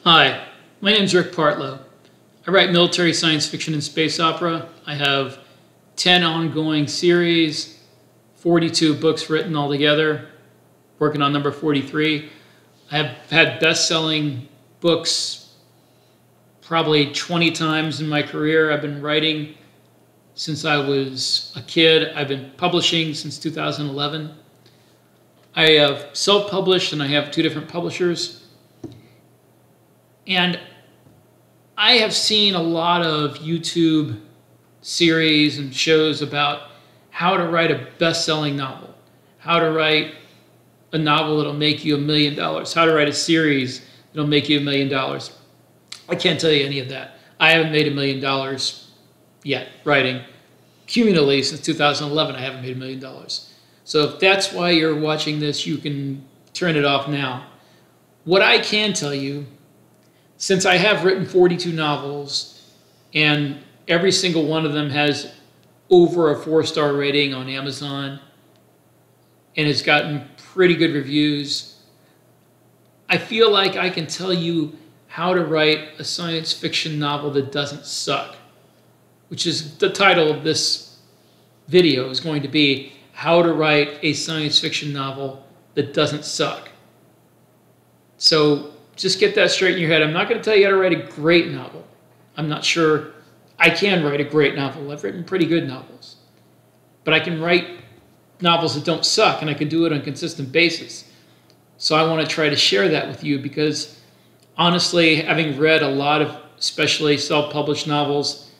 Hi, my name is Rick Partlow. I write military science fiction and space opera. I have 10 ongoing series, 42 books written altogether, working on number 43. I have had best-selling books probably 20 times in my career. I've been writing since I was a kid. I've been publishing since 2011. I have self-published and I have 2 different publishers. And I have seen a lot of YouTube series and shows about how to write a best-selling novel, how to write a novel that'll make you $1 million, how to write a series that'll make you $1 million. I can't tell you any of that. I haven't made $1 million yet writing. Cumulatively, since 2011, I haven't made $1 million. So if that's why you're watching this, you can turn it off now. What I can tell you, since I have written 42 novels and every single one of them has over a 4-star rating on Amazon and has gotten pretty good reviews, I feel like I can tell you how to write a science fiction novel that doesn't suck, which is the title of this video is going to be how to write a science fiction novel that doesn't suck. So just get that straight in your head. I'm not going to tell you how to write a great novel. I'm not sure I can write a great novel. I've written pretty good novels. But I can write novels that don't suck, and I can do it on a consistent basis. So I want to try to share that with you because, honestly, having read a lot of especially self-published novels,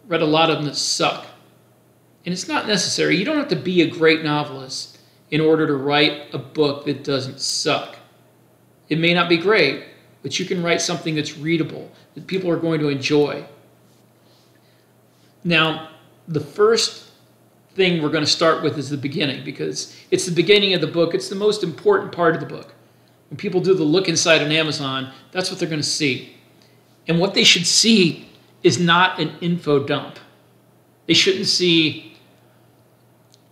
read a lot of them that suck. And it's not necessary. You don't have to be a great novelist in order to write a book that doesn't suck. It may not be great, but you can write something that's readable, that people are going to enjoy. Now, the first thing we're going to start with is the beginning, because it's the beginning of the book. It's the most important part of the book. When people do the look inside on Amazon, that's what they're going to see. And what they should see is not an info dump. They shouldn't see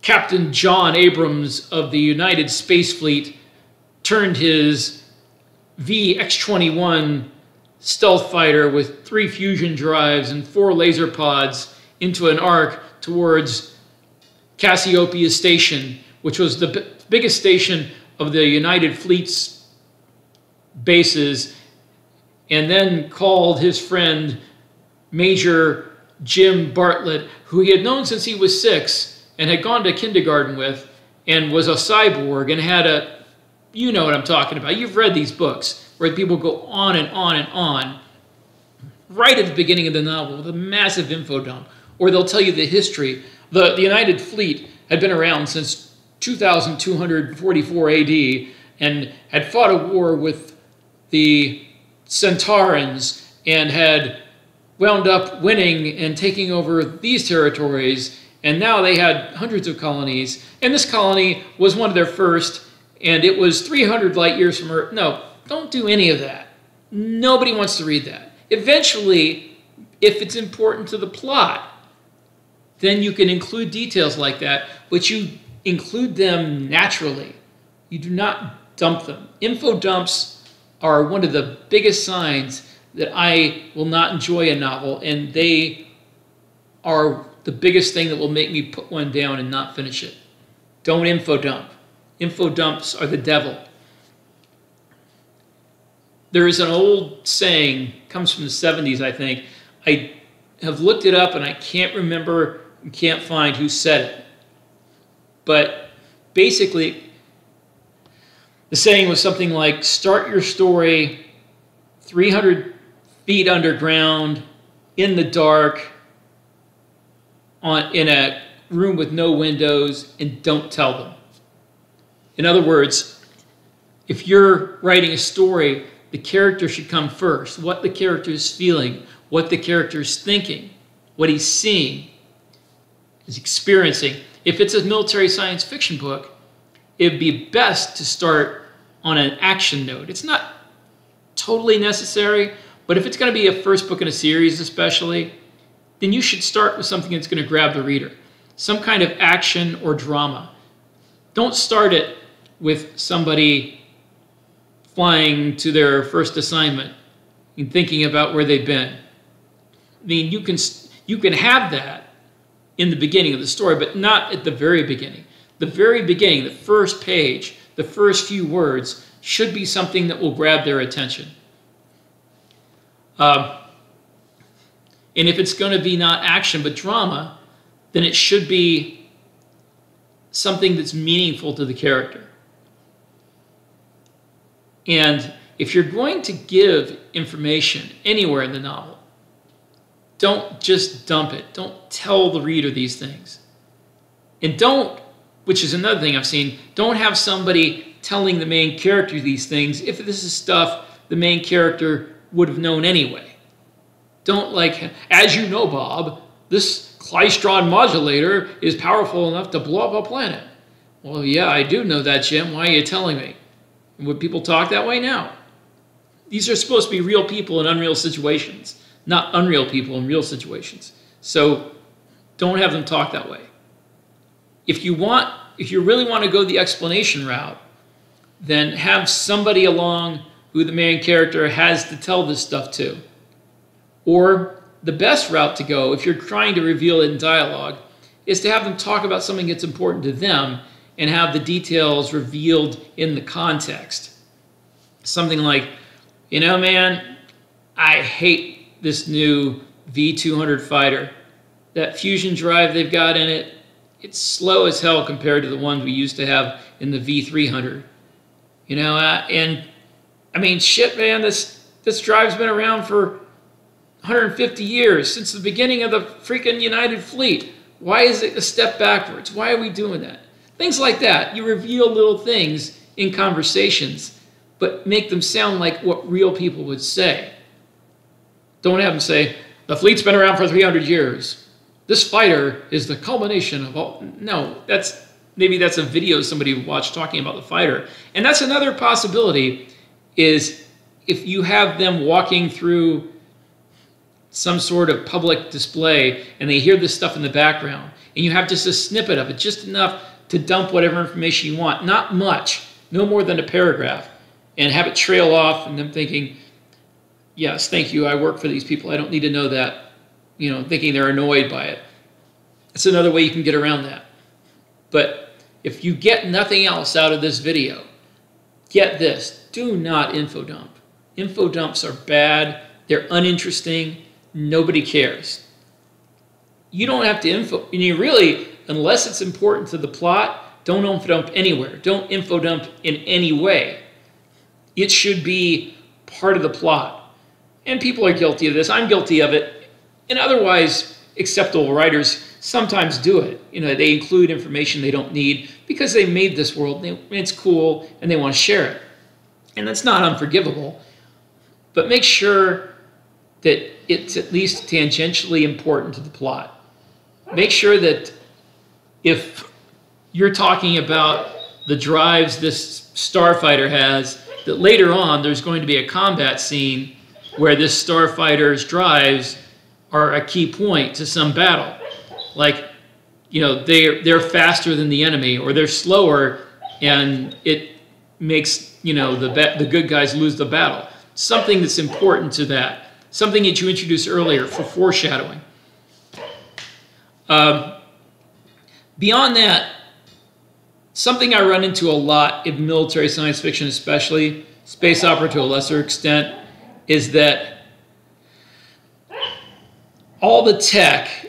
Captain John Abrams of the United Space Fleet turned his VX-21 stealth fighter with 3 fusion drives and 4 laser pods into an arc towards Cassiopeia Station, which was the biggest station of the United Fleet's bases, and then called his friend Major Jim Bartlett, who he had known since he was 6 and had gone to kindergarten with, and was a cyborg and had a, you know what I'm talking about. You've read these books where people go on and on and on right at the beginning of the novel with a massive info dump. Or they'll tell you the history. The United Fleet had been around since 2244 AD and had fought a war with the Centaurans and had wound up winning and taking over these territories. And now they had hundreds of colonies. And this colony was one of their first. And it was 300 light years from Earth. No, don't do any of that. Nobody wants to read that. Eventually, if it's important to the plot, then you can include details like that, but you include them naturally. You do not dump them. Info dumps are one of the biggest signs that I will not enjoy a novel, and they are the biggest thing that will make me put one down and not finish it. Don't info dump. Info dumps are the devil. There is an old saying, comes from the 70s, I think. I have looked it up and I can't remember and can't find who said it. But basically, the saying was something like, start your story 300 feet underground, in the dark, in a room with no windows, and don't tell them. In other words, if you're writing a story, the character should come first. What the character is feeling, what the character is thinking, what he's seeing, is experiencing. If it's a military science fiction book, it'd be best to start on an action note. It's not totally necessary, but if it's going to be a first book in a series especially, then you should start with something that's going to grab the reader. Some kind of action or drama. Don't start it with somebody flying to their first assignment and thinking about where they've been. I mean, you can have that in the beginning of the story, but not at the very beginning. The very beginning, the first page, the first few words should be something that will grab their attention. And if it's going to be not action but drama, then it should be something that's meaningful to the character. And if you're going to give information anywhere in the novel, don't just dump it. Don't tell the reader these things. And don't, which is another thing I've seen, don't have somebody telling the main character these things if this is stuff the main character would have known anyway. Don't like, as you know, Bob, this klystron modulator is powerful enough to blow up a planet. Well, yeah, I do know that, Jim. Why are you telling me? Would people talk that way now? These are supposed to be real people in unreal situations, not unreal people in real situations. So don't have them talk that way. If you really want to go the explanation route, then have somebody along who the main character has to tell this stuff to. Or the best route to go, if you're trying to reveal it in dialogue, is to have them talk about something that's important to them and have the details revealed in the context. Something like, you know, man, I hate this new V200 fighter. That fusion drive they've got in it, it's slow as hell compared to the ones we used to have in the V300. You know, and I mean, shit, man, this drive's been around for 150 years, since the beginning of the freaking United Fleet. Why is it a step backwards? Why are we doing that? Things like that. You reveal little things in conversations, but make them sound like what real people would say. Don't have them say, the fleet's been around for 300 years. This fighter is the culmination of all. No, maybe that's a video somebody watched talking about the fighter. And that's another possibility, is if you have them walking through some sort of public display and they hear this stuff in the background and you have just a snippet of it, just enough to dump whatever information you want, not much, no more than a paragraph, and have it trail off and them thinking, yes, thank you, I work for these people, I don't need to know that, you know, thinking they're annoyed by it. That's another way you can get around that. But if you get nothing else out of this video, get this, do not info dump. Info dumps are bad, they're uninteresting, nobody cares. You don't have to info, and you really, unless it's important to the plot, don't info dump anywhere. Don't info dump in any way. It should be part of the plot. And people are guilty of this. I'm guilty of it. And otherwise acceptable writers sometimes do it. You know, they include information they don't need because they made this world, and it's cool, and they want to share it. And that's not unforgivable. But make sure that it's at least tangentially important to the plot. Make sure that if you're talking about the drives this starfighter has, that later on there's going to be a combat scene where this starfighter's drives are a key point to some battle. Like, you know, they're faster than the enemy, or they're slower, and it makes, you know, the good guys lose the battle. Something that's important to that. Something that you introduced earlier for foreshadowing. Beyond that, something I run into a lot in military science fiction, especially space opera to a lesser extent, is that all the tech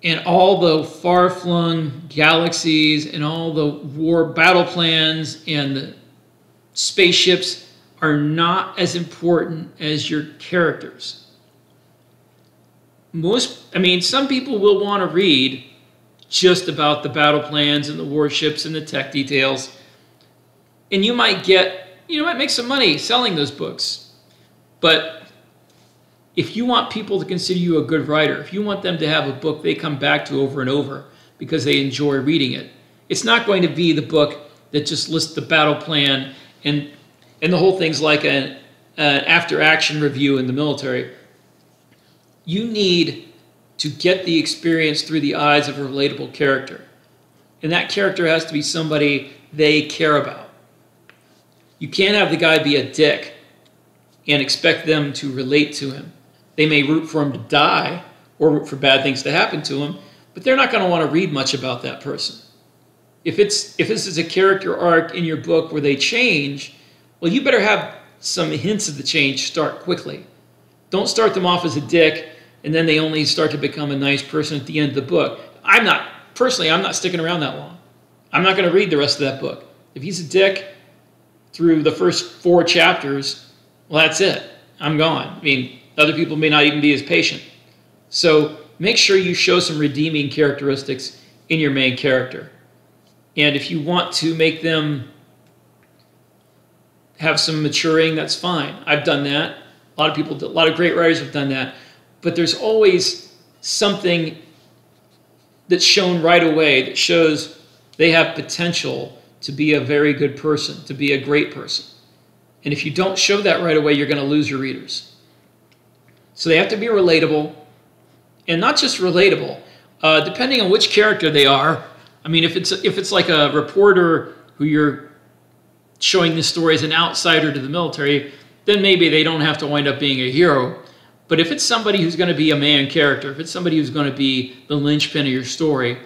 and all the far-flung galaxies and all the war battle plans and the spaceships are not as important as your characters. Some people will want to read just about the battle plans and the warships and the tech details. And you might make some money selling those books. But if you want people to consider you a good writer, if you want them to have a book they come back to over and over because they enjoy reading it, it's not going to be the book that just lists the battle plan and the whole thing's like an after-action review in the military. You need to get the experience through the eyes of a relatable character. And that character has to be somebody they care about. You can't have the guy be a dick and expect them to relate to him. They may root for him to die or root for bad things to happen to him, but they're not going to want to read much about that person. If this is a character arc in your book where they change, well, you better have some hints of the change start quickly. Don't start them off as a dick and then they only start to become a nice person at the end of the book. I'm not sticking around that long. I'm not going to read the rest of that book. If he's a dick through the first 4 chapters, well, that's it. I'm gone. I mean, other people may not even be as patient. So make sure you show some redeeming characteristics in your main character. And if you want to make them have some maturing, that's fine. I've done that. A lot of great writers have done that. But there's always something that's shown right away that shows they have potential to be a very good person, to be a great person. And if you don't show that right away, you're going to lose your readers. So they have to be relatable, and not just relatable. Depending on which character they are. I mean, if it's like a reporter who you're showing this story as an outsider to the military, then maybe they don't have to wind up being a hero. But if it's somebody who's going to be a main character, if it's somebody who's going to be the linchpin of your story,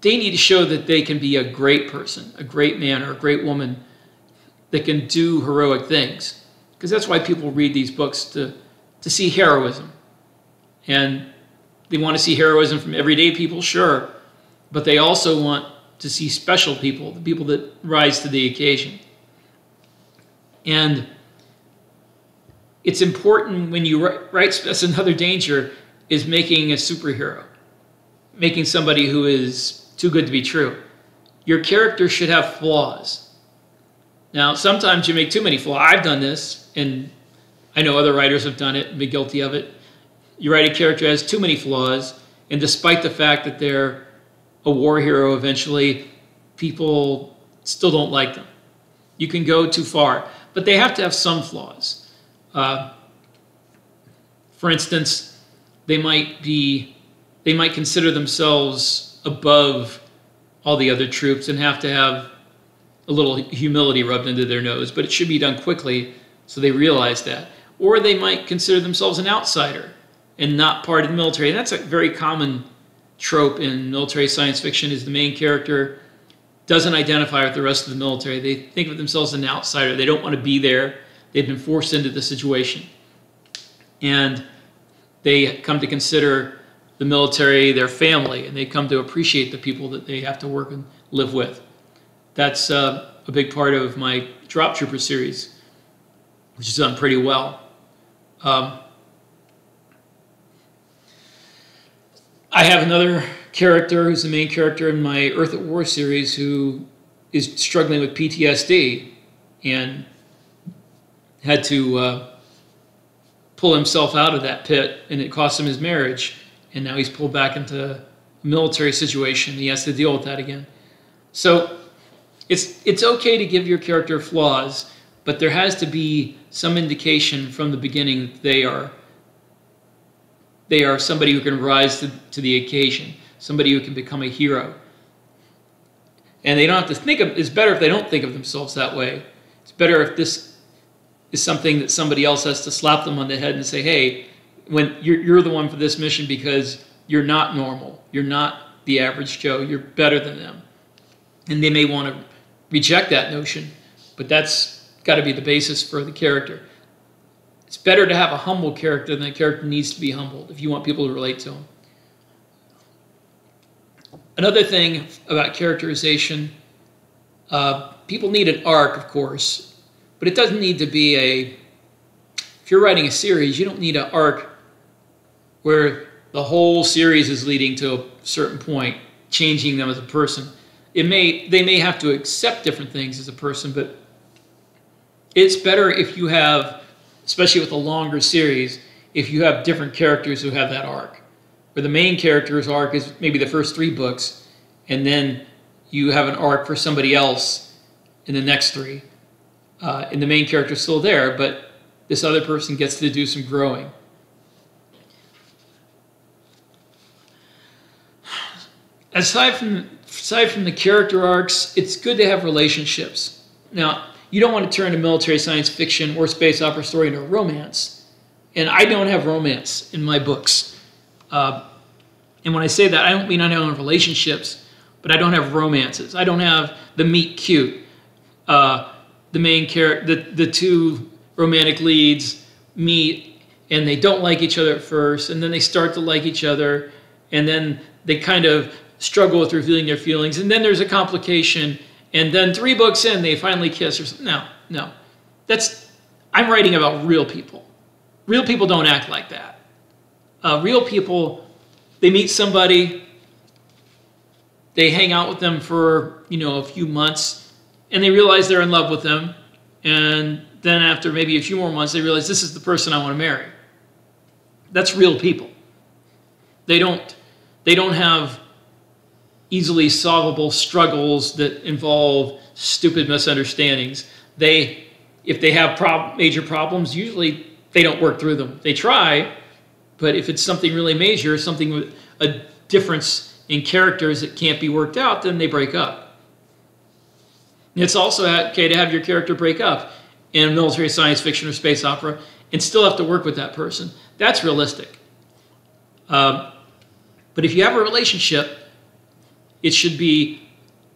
they need to show that they can be a great person, a great man or a great woman that can do heroic things. Because that's why people read these books, to see heroism. And they want to see heroism from everyday people, sure. But they also want to see special people, the people that rise to the occasion. And it's important when you write, that's another danger, is making a superhero. Making somebody who is too good to be true. Your character should have flaws. Now, sometimes you make too many flaws. I've done this, and I know other writers have done it and been guilty of it. You write a character that has too many flaws, and despite the fact that they're a war hero eventually, people still don't like them. You can go too far, but they have to have some flaws. For instance, they might consider themselves above all the other troops and have to have a little humility rubbed into their nose, but it should be done quickly so they realize that. Or they might consider themselves an outsider and not part of the military. And that's a very common trope in military science fiction, is the main character doesn't identify with the rest of the military. They think of themselves as an outsider. They don't want to be there. They've been forced into the situation. And they come to consider the military their family, and they come to appreciate the people that they have to work and live with. That's a big part of my Drop Trooper series, which is done pretty well. I have another character who's the main character in my Earth at War series who is struggling with PTSD and had to pull himself out of that pit, and it cost him his marriage. And now he's pulled back into a military situation. He has to deal with that again. So it's okay to give your character flaws, but there has to be some indication from the beginning that they are somebody who can rise to the occasion, somebody who can become a hero. And they don't have to think of, it's better if they don't think of themselves that way. It's better if this is something that somebody else has to slap them on the head and say, hey, when you're the one for this mission because you're not normal. You're not the average Joe. You're better than them. And they may want to reject that notion, but that's got to be the basis for the character. It's better to have a humble character than a character needs to be humbled if you want people to relate to him. Another thing about characterization, people need an arc, of course, but it doesn't need to be if you're writing a series, you don't need an arc where the whole series is leading to a certain point, changing them as a person. They may have to accept different things as a person, but it's better if you have, especially with a longer series, if you have different characters who have that arc. Where the main character's arc is maybe the first 3 books, and then you have an arc for somebody else in the next 3. And the main character's still there, but this other person gets to do some growing. Aside from the character arcs, it's good to have relationships. Now, you don't want to turn a military science fiction or space opera story into a romance. And I don't have romance in my books. And when I say that, I don't mean I don't have relationships, but I don't have romances. I don't have the meet cute. The main character, the two romantic leads meet, and they don't like each other at first, and then they start to like each other, and then they kind of struggle with revealing their feelings, and then there's a complication, and then 3 books in, they finally kiss or something. No. I'm writing about real people. Real people don't act like that. Real people, they meet somebody, they hang out with them for, a few months, and they realize they're in love with them, and then after maybe a few more months, they realize this is the person I want to marry. That's real people. They don't have easily solvable struggles that involve stupid misunderstandings. If they have major problems, usually they don't work through them. They try, but if it's something really major, something with a difference in characters that can't be worked out, then they break up. It's also okay to have your character break up in military science fiction or space opera and still have to work with that person. That's realistic. But if you have a relationship, it should be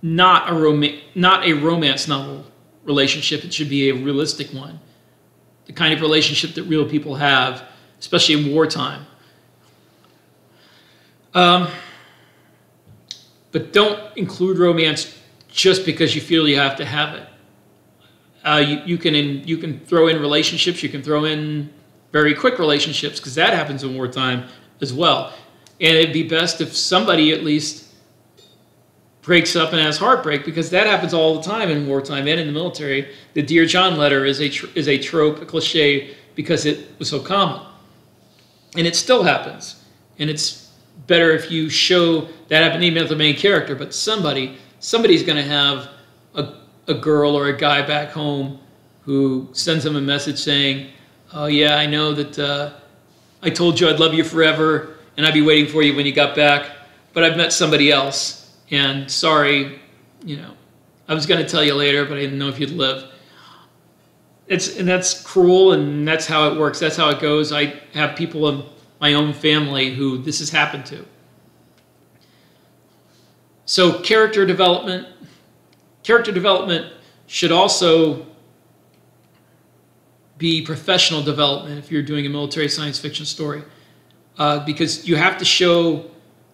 not a romance novel relationship. It should be a realistic one. The kind of relationship that real people have, especially in wartime. But don't include romance just because you feel you have to have it. You can throw in relationships. You can throw in very quick relationships, because that happens in wartime as well. And it'd be best if somebody at least breaks up and has heartbreak, because that happens all the time in wartime and in the military. The Dear John letter is a trope, a cliche, because it was so common. And it still happens. And it's better if you show that happened even with the main character, but somebody's going to have a girl or a guy back home who sends them a message saying, oh yeah, I know that I told you I'd love you forever and I'd be waiting for you when you got back, but I've met somebody else, and sorry, I was going to tell you later, but I didn't know if you'd live. And that's cruel, and that's how it works. That's how it goes. I have people in my own family who this has happened to. So character development should also be professional development if you're doing a military science fiction story, because you have to show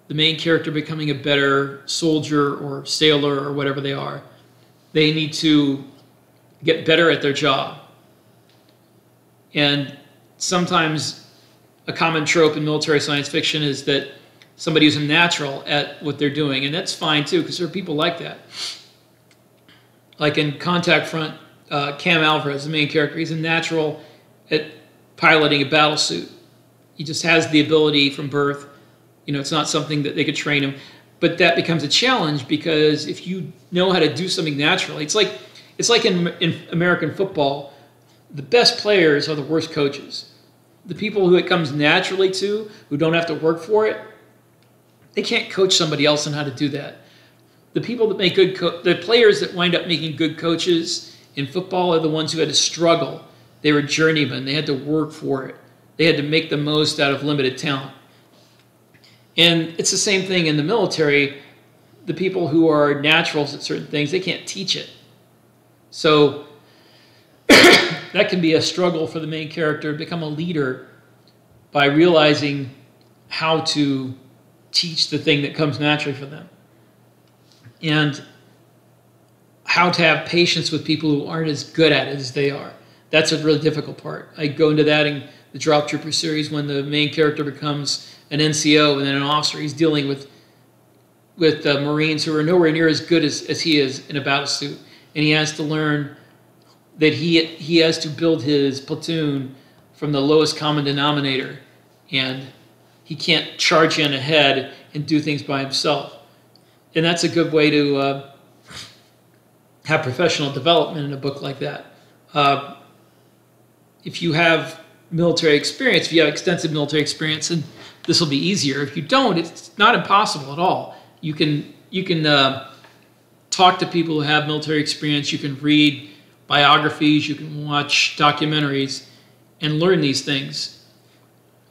the main character becoming a better soldier or sailor or whatever they are. They need to get better at their job. And sometimes a common trope in military science fiction is that somebody who's a natural at what they're doing, and that's fine too, because there are people like that. Like in Contact Front, Cam Alvarez, the main character, he's a natural at piloting a battle suit. He just has the ability from birth. It's not something that they could train him. But that becomes a challenge, because if you know how to do something naturally, it's like in American football, the best players are the worst coaches. The people who it comes naturally to, who don't have to work for it, they can't coach somebody else on how to do that. The people that make the players that wind up making good coaches in football are the ones who had to struggle. They were journeymen. They had to work for it. They had to make the most out of limited talent. And it's the same thing in the military. The people who are naturals at certain things, they can't teach it. So that can be a struggle for the main character to become a leader by realizing how to teach the thing that comes naturally for them. And how to have patience with people who aren't as good at it as they are. That's a really difficult part. I go into that in the Drop Trooper series when the main character becomes an NCO and then an officer. He's dealing with Marines who are nowhere near as good as he is in a battle suit. And he has to learn that he has to build his platoon from the lowest common denominator. And he can't charge in ahead and do things by himself. And that's a good way to have professional development in a book like that. If you have military experience, if you have extensive military experience, then this will be easier. If you don't, it's not impossible at all. You can talk to people who have military experience. You can read biographies, you can watch documentaries, and learn these things.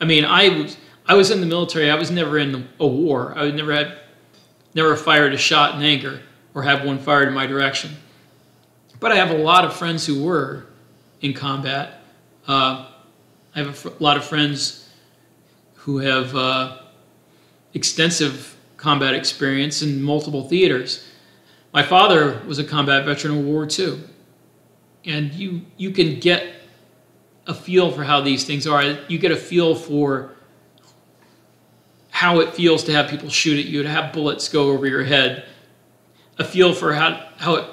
I mean, I was in the military. I was never in a war. I never fired a shot in anger or have one fired in my direction. But I have a lot of friends who were in combat. I have a lot of friends who have extensive combat experience in multiple theaters. My father was a combat veteran of World War II. And you can get a feel for how these things are. You get a feel for how it feels to have people shoot at you, to have bullets go over your head. A feel for how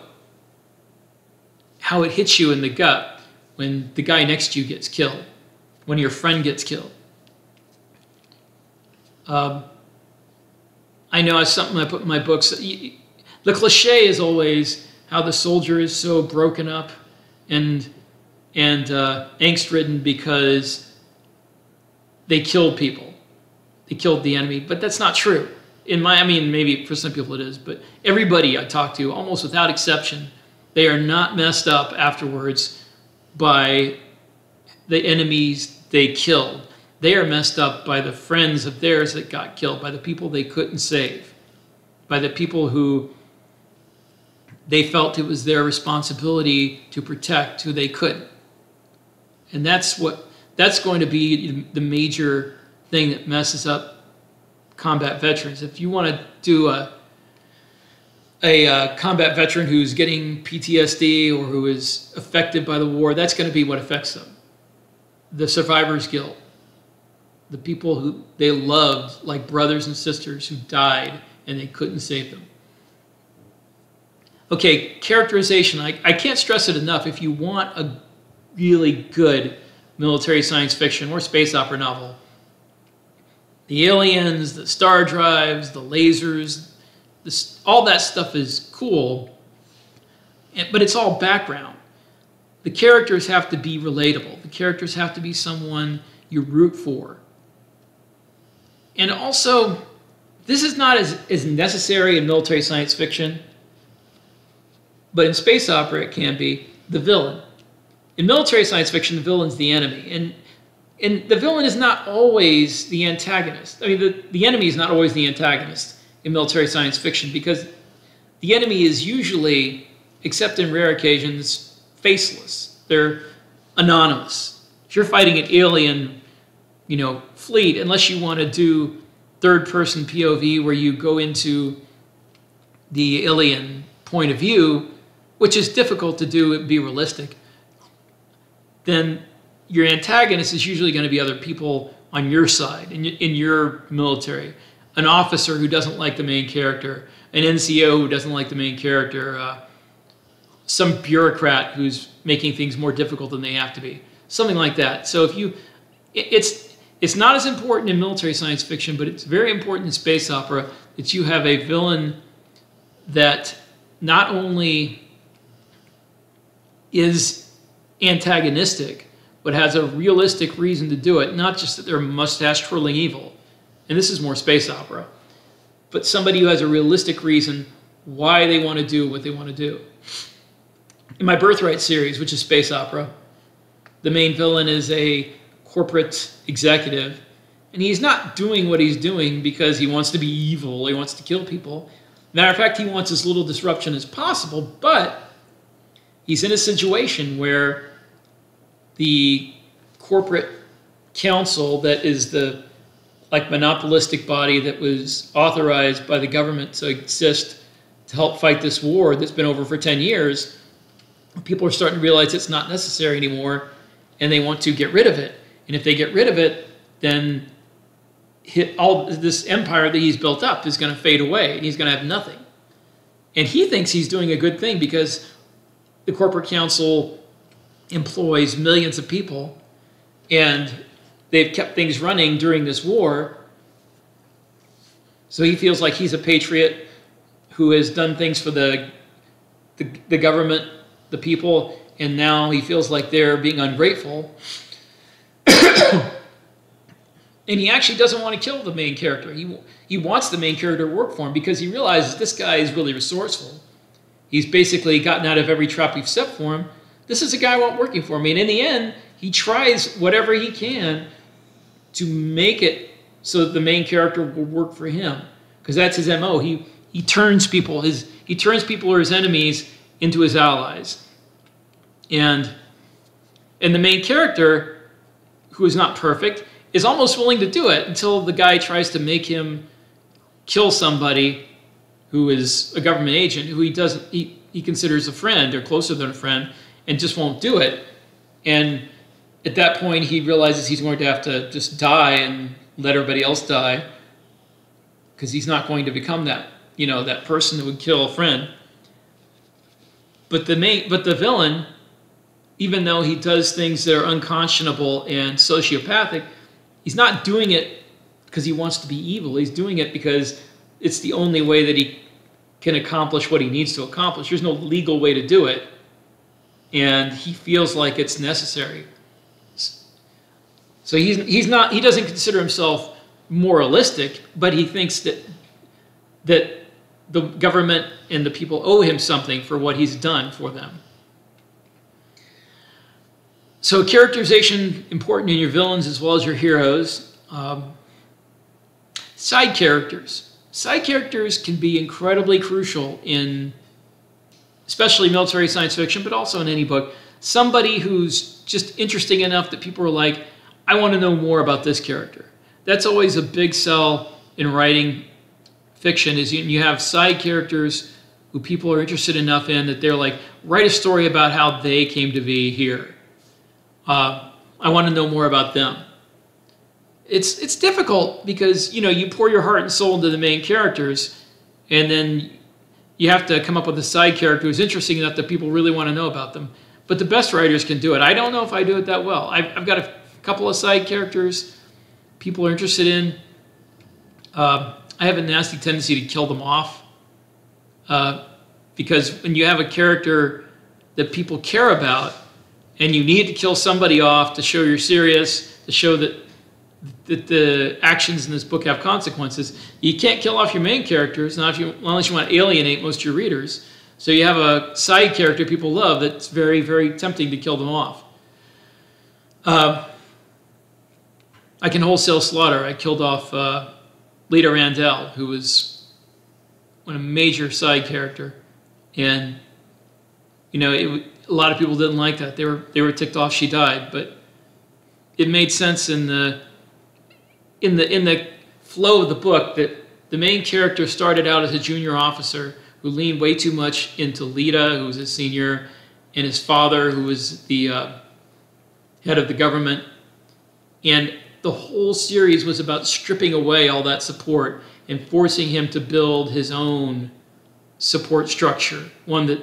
it hits you in the gut when the guy next to you gets killed, when your friend gets killed. I know it's something I put in my books. The cliche is always how the soldier is so broken up and angst-ridden because they killed people. They killed the enemy, but that's not true. Maybe for some people it is, but everybody I talk to, almost without exception, they are not messed up afterwards by the enemies they killed. They are messed up by the friends of theirs that got killed, by the people they couldn't save, by the people who they felt it was their responsibility to protect who they couldn't. And that's going to be the major thing that messes up combat veterans. If you want to do a combat veteran who's getting PTSD or who is affected by the war, that's going to be what affects them. The survivor's guilt. The people who they loved, like brothers and sisters who died and they couldn't save them. Okay, characterization. I can't stress it enough. If you want a really good military science fiction or space opera novel, the aliens, the star drives, the lasers, all that stuff is cool, but it's all background. The characters have to be relatable. The characters have to be someone you root for. And also, this is not as necessary in military science fiction, but in space opera it can be the villain. In military science fiction, the villain's the enemy. And the villain is not always the antagonist. I mean, the enemy is not always the antagonist in military science fiction because the enemy is usually, except in rare occasions, faceless. They're anonymous. If you're fighting an alien, fleet, unless you want to do third-person POV where you go into the alien point of view, which is difficult to do and be realistic, then your antagonist is usually going to be other people on your side, in your military. An officer who doesn't like the main character, an NCO who doesn't like the main character, some bureaucrat who's making things more difficult than they have to be. Something like that. So it's not as important in military science fiction, but it's very important in space opera that you have a villain that not only is antagonistic, but has a realistic reason to do it, not just that they're mustache-twirling evil. And this is more space opera. But somebody who has a realistic reason why they want to do what they want to do. In my Birthright series, which is space opera, the main villain is a corporate executive, and he's not doing what he's doing because he wants to be evil, he wants to kill people. Matter of fact, he wants as little disruption as possible, but he's in a situation where the corporate council that is the monopolistic body that was authorized by the government to exist to help fight this war that's been over for 10 years, people are starting to realize it's not necessary anymore and they want to get rid of it. And if they get rid of it, then all this empire that he's built up is going to fade away and he's going to have nothing. And he thinks he's doing a good thing because the corporate council employs millions of people and they've kept things running during this war. So he feels like he's a patriot who has done things for the government, the people, and now he feels like they're being ungrateful. And he actually doesn't want to kill the main character. He wants the main character to work for him because he realizes this guy is really resourceful. He's basically gotten out of every trap we've set for him. this is a guy I want working for me. And in the end, he tries whatever he can to make it so that the main character will work for him, because that's his MO. He turns people who are his enemies into his allies. And the main character, who is not perfect, is almost willing to do it until the guy tries to make him kill somebody who is a government agent who he considers a friend or closer than a friend, and just won't do it. And at that point, he realizes he's going to have to just die and let everybody else die, because he's not going to become that, that person who would kill a friend. But the villain, even though he does things that are unconscionable and sociopathic, he's not doing it because he wants to be evil. He's doing it because it's the only way that he can accomplish what he needs to accomplish. There's no legal way to do it, and he feels like it's necessary. So he doesn't consider himself moralistic, but he thinks that the government and the people owe him something for what he's done for them. So characterization, important in your villains as well as your heroes. Side characters. Side characters can be incredibly crucial in, especially military science fiction, but also in any book. Somebody who's just interesting enough that people are like, I want to know more about this character. That's always a big sell in writing fiction, is you have side characters who people are interested enough in that they're like, write a story about how they came to be here. I want to know more about them. It's difficult because, you pour your heart and soul into the main characters, and then you have to come up with a side character who's interesting enough that people really want to know about them. But the best writers can do it. I don't know if I do it that well. I've got a couple of side characters people are interested in. I have a nasty tendency to kill them off, because when you have a character that people care about and you need to kill somebody off to show you're serious, to show that the actions in this book have consequences, you can't kill off your main characters, unless you want to alienate most of your readers. So you have a side character people love that's very, very tempting to kill them off. I can wholesale slaughter. I killed off Lita Randall, who was a major side character, and a lot of people didn't like that. They were ticked off she died, but it made sense in the flow of the book that the main character started out as a junior officer who leaned way too much into Lita, who was a senior, and his father, who was the head of the government. And the whole series was about stripping away all that support and forcing him to build his own support structure, one that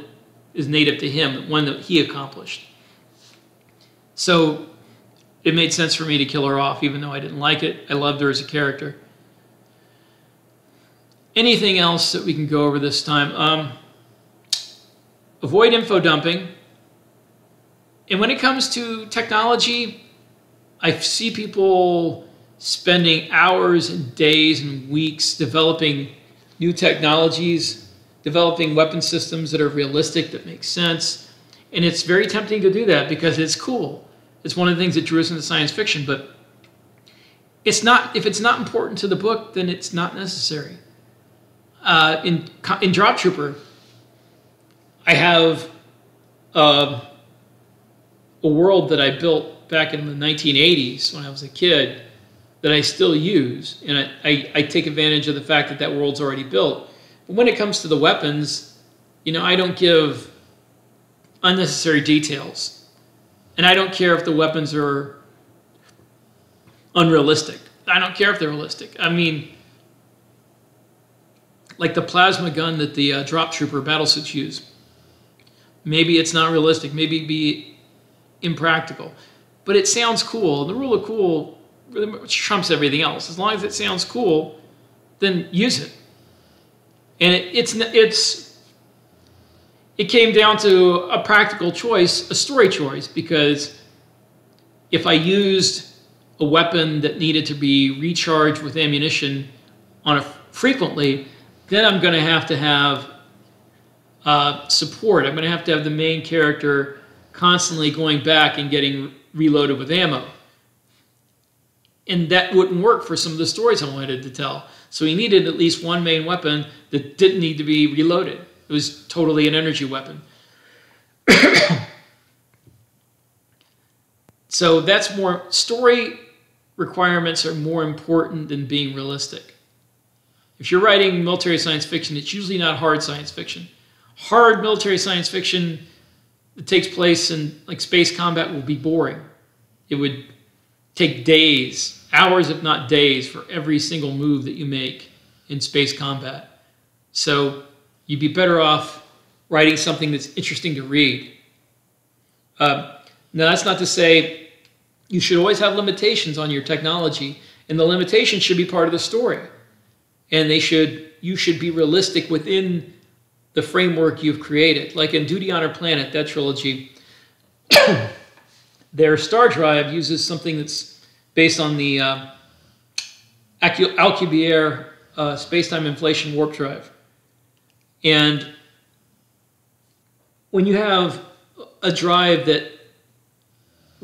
is native to him, one that he accomplished. So it made sense for me to kill her off, even though I didn't like it. I loved her as a character. Anything else that we can go over this time? Avoid info dumping. And when it comes to technology, I see people spending hours and days and weeks developing new technologies, developing weapon systems that are realistic, that make sense. And it's very tempting to do that because it's cool. It's one of the things that drew us into science fiction, but if it's not important to the book, then it's not necessary. In Drop Trooper, I have a world that I built back in the 1980s when I was a kid that I still use, and I take advantage of the fact that world's already built. But when it comes to the weapons, I don't give unnecessary details, and I don't care if the weapons are unrealistic. I don't care if they're realistic. I mean, like the plasma gun that the Drop Trooper battlesuits use. Maybe it's not realistic. Maybe it'd be impractical. But it sounds cool. The rule of cool really much trumps everything else. As long as it sounds cool, then use it. And it came down to a practical choice, a story choice, because if I used a weapon that needed to be recharged with ammunition frequently, then I'm going to have support. I'm going to have the main character constantly going back and getting reloaded with ammo. And that wouldn't work for some of the stories I wanted to tell. So he needed at least one main weapon that didn't need to be reloaded. It was totally an energy weapon. So that's more, story requirements are more important than being realistic. If you're writing military science fiction, it's usually not hard science fiction. Hard military science fiction that takes place in like space combat will be boring. It would take days, hours if not days, for every single move that you make in space combat. So you'd be better off writing something that's interesting to read. Now that's not to say you should always have limitations on your technology, and the limitations should be part of the story. And you should be realistic within the framework you've created. Like in Duty, Honor, Planet, that trilogy, their star drive uses something that's based on the Alcubierre space-time inflation warp drive. And when you have a drive that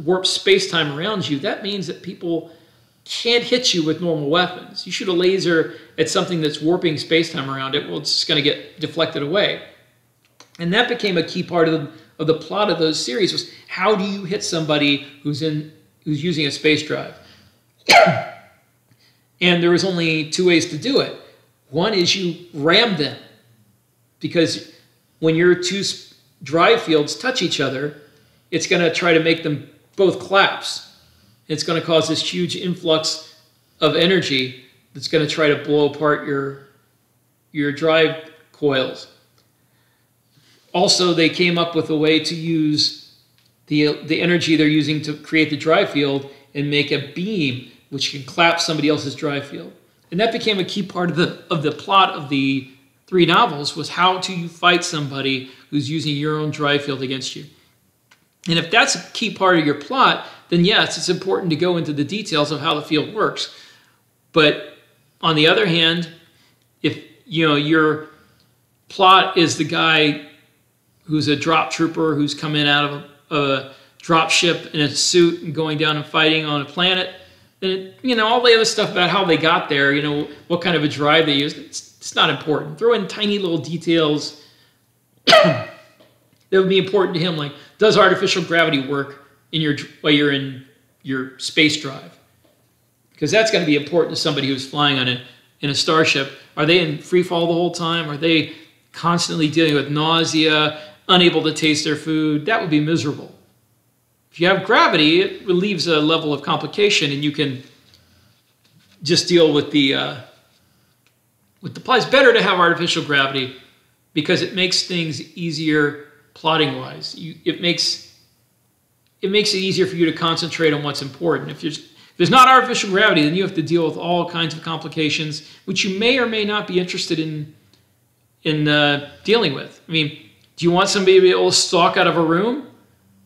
warps space-time around you, that means that people can't hit you with normal weapons. You shoot a laser at something that's warping space-time around it, well, it's just going to get deflected away. And that became a key part of the plot of those series, was how do you hit somebody who's using a space drive? And there was only two ways to do it. One is you ram them, because when your two drive fields touch each other, it's going to try to make them both collapse. It's going to cause this huge influx of energy that's going to try to blow apart your drive coils. Also, they came up with a way to use the energy they're using to create the drive field and make a beam which can collapse somebody else's drive field. And that became a key part of the plot of the three novels, was how do you fight somebody who's using your own drive field against you. And if that's a key part of your plot, then yes, it's important to go into the details of how the field works. But on the other hand, if your plot is the guy who's a drop trooper who's coming out of a drop ship in a suit and going down and fighting on a planet, then all the other stuff about how they got there, what kind of a drive they used, it's not important. Throw in tiny little details that would be important to him, like, does artificial gravity work while you're in your space drive? Because that's going to be important to somebody who's flying in a starship. Are they in free fall the whole time? Are they constantly dealing with nausea, unable to taste their food? That would be miserable. If you have gravity, it relieves a level of complication, and you can just deal with the plot. It's better to have artificial gravity because it makes things easier plotting-wise. It makes it easier for you to concentrate on what's important. If there's not artificial gravity, then you have to deal with all kinds of complications, which you may or may not be interested in dealing with. I mean, do you want somebody to be able to stalk out of a room?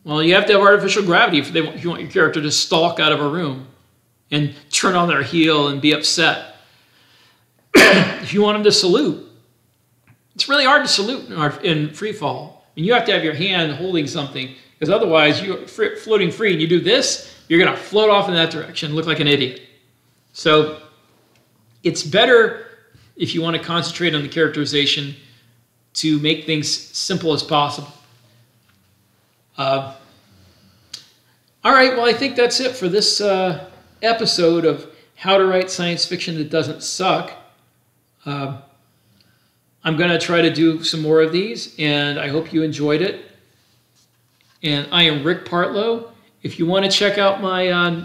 Well, you have to have artificial gravity if you want your character to stalk out of a room and turn on their heel and be upset. If you want them to salute, it's really hard to salute in free fall. And you have to have your hand holding something, because otherwise you're floating free and you do this, you're going to float off in that direction and look like an idiot. So it's better, if you want to concentrate on the characterization, to make things simple as possible. All right, well, I think that's it for this episode of How to Write Science Fiction That Doesn't Suck. I'm going to try to do some more of these, and I hope you enjoyed it. And I am Rick Partlow. If you want to check out my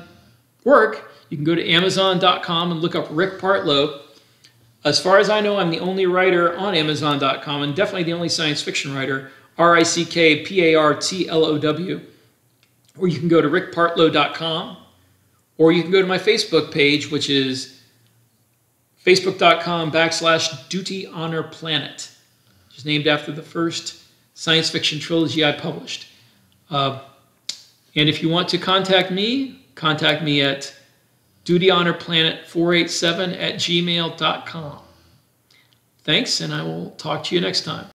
work, you can go to Amazon.com and look up Rick Partlow. As far as I know, I'm the only writer on Amazon.com, and definitely the only science fiction writer, RickPartlow. Or you can go to rickpartlow.com, or you can go to my Facebook page, which is facebook.com/Duty Honor Planet, which is named after the first science fiction trilogy I published. And if you want to contact me at dutyhonorplanet487@gmail.com. Thanks, and I will talk to you next time.